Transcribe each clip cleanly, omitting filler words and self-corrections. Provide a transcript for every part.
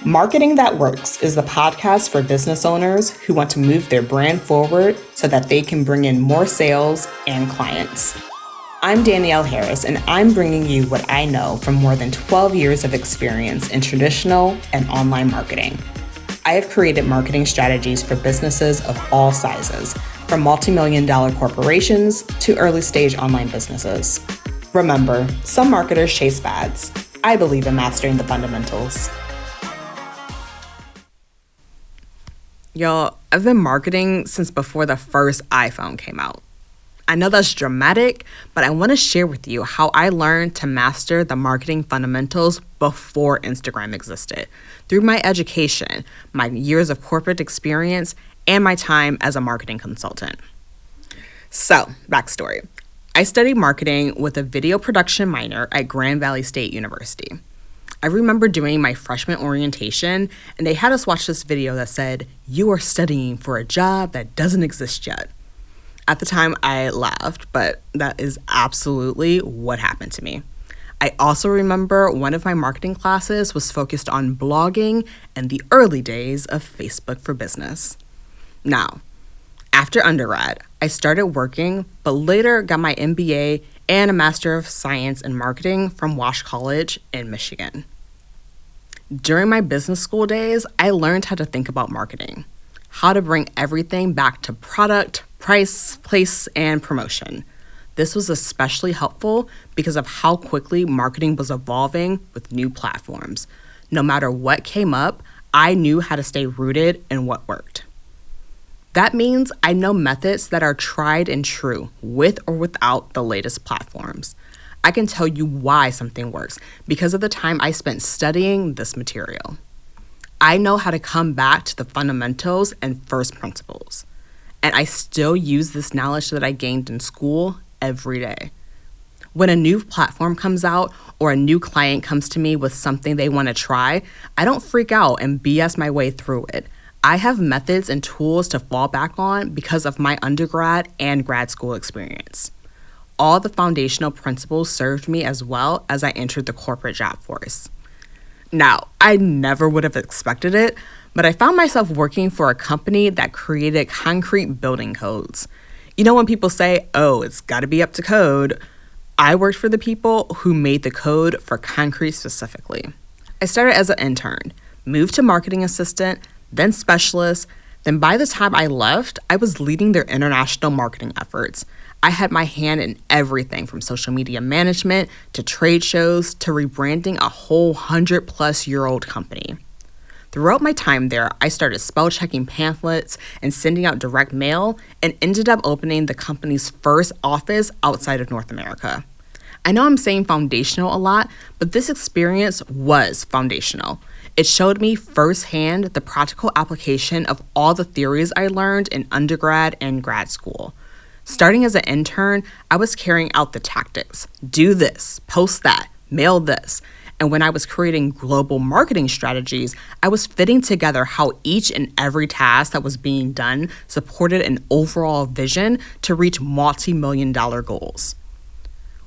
Marketing That Works is the podcast for business owners who want to move their brand forward so that they can bring in more sales and clients. I'm Danielle Harris, and I'm bringing you what I know from more than 12 years of experience in traditional and online marketing. I have created marketing strategies for businesses of all sizes, from multi-million-dollar corporations to early-stage online businesses. Remember, some marketers chase fads. I believe in mastering the fundamentals. Y'all, I've been marketing since before the first iPhone came out. I know that's dramatic, but I want to share with you how I learned to master the marketing fundamentals before Instagram existed, through my education, my years of corporate experience, and my time as a marketing consultant. So, backstory. I studied marketing with a video production minor at Grand Valley State University. I remember doing my freshman orientation, and they had us watch this video that said, "You are studying for a job that doesn't exist yet." At the time, I laughed, but that is absolutely what happened to me. I also remember one of my marketing classes was focused on blogging and the early days of Facebook for Business. Now, after undergrad, I started working, but later got my MBA and a Master of Science in Marketing from Wash College in Michigan. During my business school days, I learned how to think about marketing, how to bring everything back to product, price, place, and promotion. This was especially helpful because of how quickly marketing was evolving with new platforms. No matter what came up, I knew how to stay rooted in what worked. That means I know methods that are tried and true with or without the latest platforms. I can tell you why something works because of the time I spent studying this material. I know how to come back to the fundamentals and first principles. And I still use this knowledge that I gained in school every day. When a new platform comes out or a new client comes to me with something they want to try, I don't freak out and BS my way through it. I have methods and tools to fall back on because of my undergrad and grad school experience. All the foundational principles served me as well as I entered the corporate job force. Now, I never would have expected it, but I found myself working for a company that created concrete building codes. You know when people say, "Oh, it's got to be up to code," I worked for the people who made the code for concrete specifically. I started as an intern, moved to marketing assistant, then specialist. Then by the time I left, I was leading their international marketing efforts. I had my hand in everything from social media management to trade shows to rebranding a whole 100-plus-year-old company. Throughout my time there, I started spell checking pamphlets and sending out direct mail and ended up opening the company's first office outside of North America. I know I'm saying foundational a lot, but this experience was foundational. It showed me firsthand the practical application of all the theories I learned in undergrad and grad school. Starting as an intern, I was carrying out the tactics. Do this, post that, mail this. And when I was creating global marketing strategies, I was fitting together how each and every task that was being done supported an overall vision to reach multi-million-dollar goals.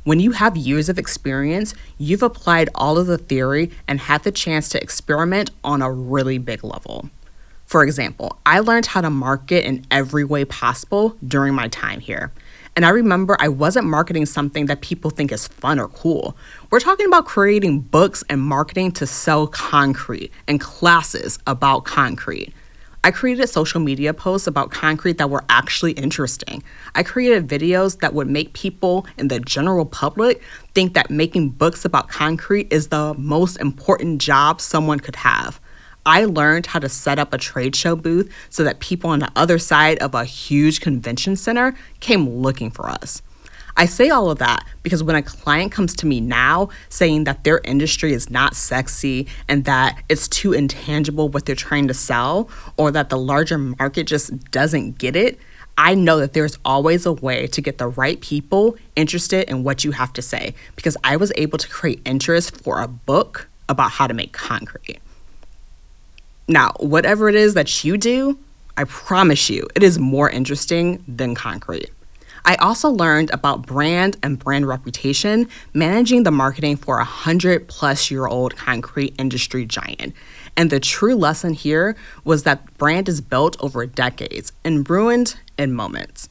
When you have years of experience, you've applied all of the theory and had the chance to experiment on a really big level. For example, I learned how to market in every way possible during my time here. And I remember I wasn't marketing something that people think is fun or cool. We're talking about creating books and marketing to sell concrete and classes about concrete. I created social media posts about concrete that were actually interesting. I created videos that would make people in the general public think that making books about concrete is the most important job someone could have. I learned how to set up a trade show booth so that people on the other side of a huge convention center came looking for us. I say all of that because when a client comes to me now saying that their industry is not sexy and that it's too intangible what they're trying to sell, or that the larger market just doesn't get it, I know that there's always a way to get the right people interested in what you have to say because I was able to create interest for a book about how to make concrete. Now, whatever it is that you do, I promise you, it is more interesting than concrete. I also learned about brand and brand reputation, managing the marketing for a 100-plus-year-old concrete industry giant. And the true lesson here was that brand is built over decades and ruined in moments.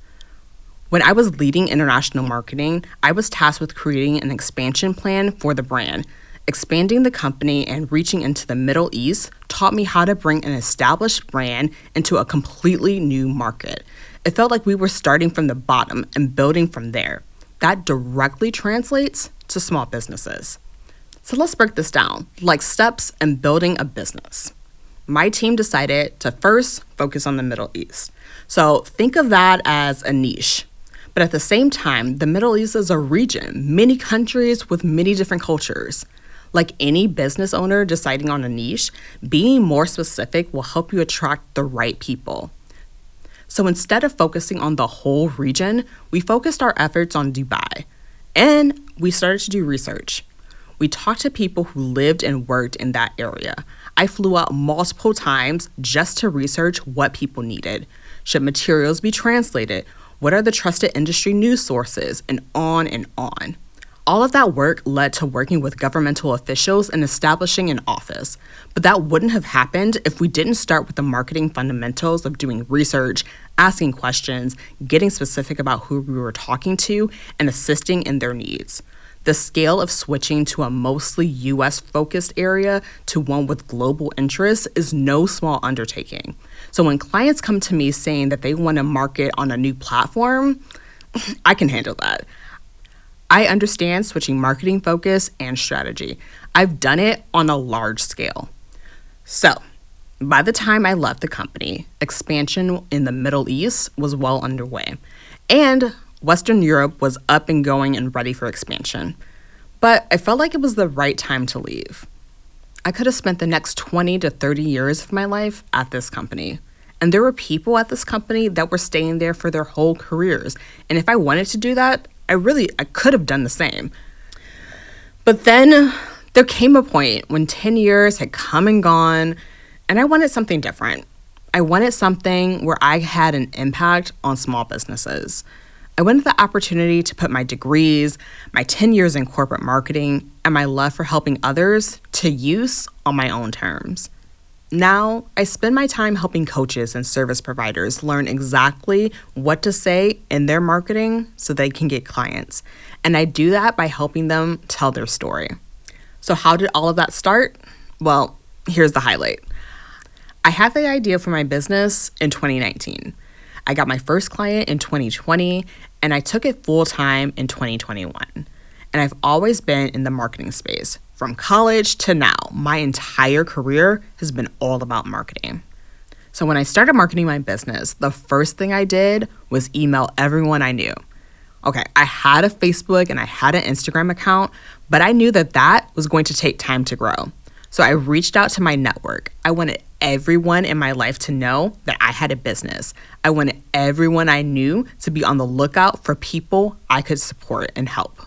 When I was leading international marketing, I was tasked with creating an expansion plan for the brand. Expanding the company and reaching into the Middle East taught me how to bring an established brand into a completely new market. It felt like we were starting from the bottom and building from there. That directly translates to small businesses. So let's break this down, like steps in building a business. My team decided to first focus on the Middle East. So think of that as a niche. But at the same time, the Middle East is a region, many countries with many different cultures. Like any business owner deciding on a niche, being more specific will help you attract the right people. So instead of focusing on the whole region, we focused our efforts on Dubai. And we started to do research. We talked to people who lived and worked in that area. I flew out multiple times just to research what people needed. Should materials be translated? What are the trusted industry news sources? And on and on. All of that work led to working with governmental officials and establishing an office. But that wouldn't have happened if we didn't start with the marketing fundamentals of doing research, asking questions, getting specific about who we were talking to, and assisting in their needs. The scale of switching to a mostly US-focused area to one with global interests is no small undertaking. So when clients come to me saying that they want to market on a new platform, I can handle that. I understand switching marketing focus and strategy. I've done it on a large scale. So, by the time I left the company, expansion in the Middle East was well underway, and Western Europe was up and going and ready for expansion. But I felt like it was the right time to leave. I could have spent the next 20 to 30 years of my life at this company. And there were people at this company that were staying there for their whole careers. And if I wanted to do that, I could have done the same. But then there came a point when 10 years had come and gone, and I wanted something different. I wanted something where I had an impact on small businesses. I wanted the opportunity to put my degrees, my 10 years in corporate marketing, and my love for helping others to use on my own terms. Now, I spend my time helping coaches and service providers learn exactly what to say in their marketing so they can get clients. And I do that by helping them tell their story. So how did all of that start? Well, here's the highlight. I had the idea for my business in 2019. I got my first client in 2020, and I took it full-time in 2021. And I've always been in the marketing space. From college to now, my entire career has been all about marketing. So when I started marketing my business, the first thing I did was email everyone I knew. Okay, I had a Facebook and I had an Instagram account, but I knew that was going to take time to grow. So I reached out to my network. I wanted everyone in my life to know that I had a business. I wanted everyone I knew to be on the lookout for people I could support and help.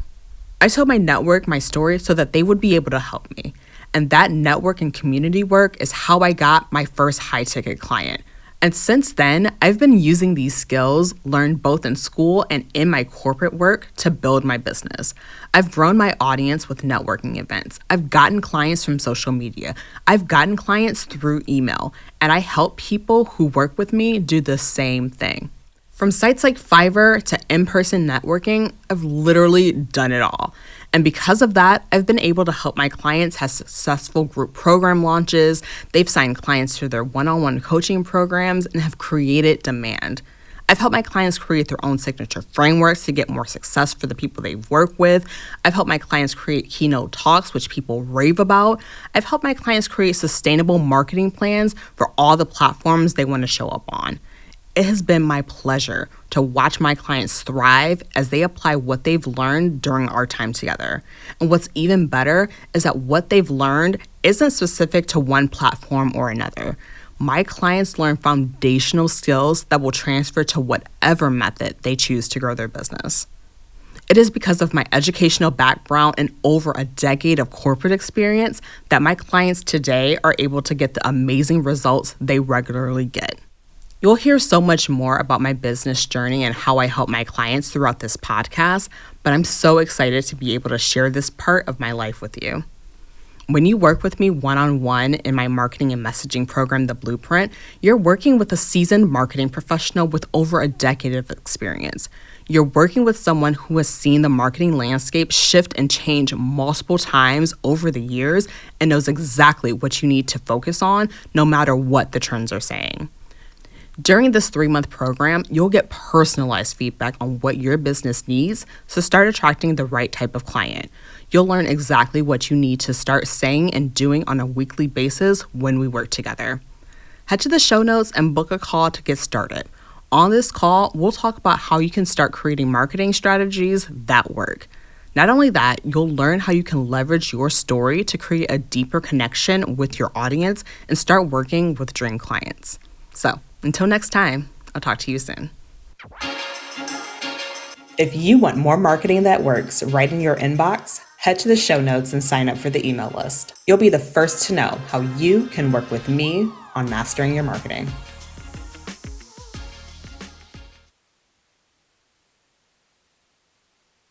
I told my network my story so that they would be able to help me. And that network and community work is how I got my first high-ticket client. And since then, I've been using these skills learned both in school and in my corporate work to build my business. I've grown my audience with networking events. I've gotten clients from social media. I've gotten clients through email. And I help people who work with me do the same thing. From sites like Fiverr to in-person networking, I've literally done it all. And because of that, I've been able to help my clients have successful group program launches. They've signed clients to their one-on-one coaching programs and have created demand. I've helped my clients create their own signature frameworks to get more success for the people they work with. I've helped my clients create keynote talks, which people rave about. I've helped my clients create sustainable marketing plans for all the platforms they want to show up on. It has been my pleasure to watch my clients thrive as they apply what they've learned during our time together. And what's even better is that what they've learned isn't specific to one platform or another. My clients learn foundational skills that will transfer to whatever method they choose to grow their business. It is because of my educational background and over a decade of corporate experience that my clients today are able to get the amazing results they regularly get. You'll hear so much more about my business journey and how I help my clients throughout this podcast, but I'm so excited to be able to share this part of my life with you. When you work with me one-on-one in my marketing and messaging program, The Blueprint, you're working with a seasoned marketing professional with over a decade of experience. You're working with someone who has seen the marketing landscape shift and change multiple times over the years and knows exactly what you need to focus on, no matter what the trends are saying. During this 3-month program, you'll get personalized feedback on what your business needs to start attracting the right type of client. You'll learn exactly what you need to start saying and doing on a weekly basis when we work together. Head to the show notes and book a call to get started. On this call, we'll talk about how you can start creating marketing strategies that work. Not only that, you'll learn how you can leverage your story to create a deeper connection with your audience and start working with dream clients. So, until next time, I'll talk to you soon. If you want more marketing that works right in your inbox, head to the show notes and sign up for the email list. You'll be the first to know how you can work with me on mastering your marketing.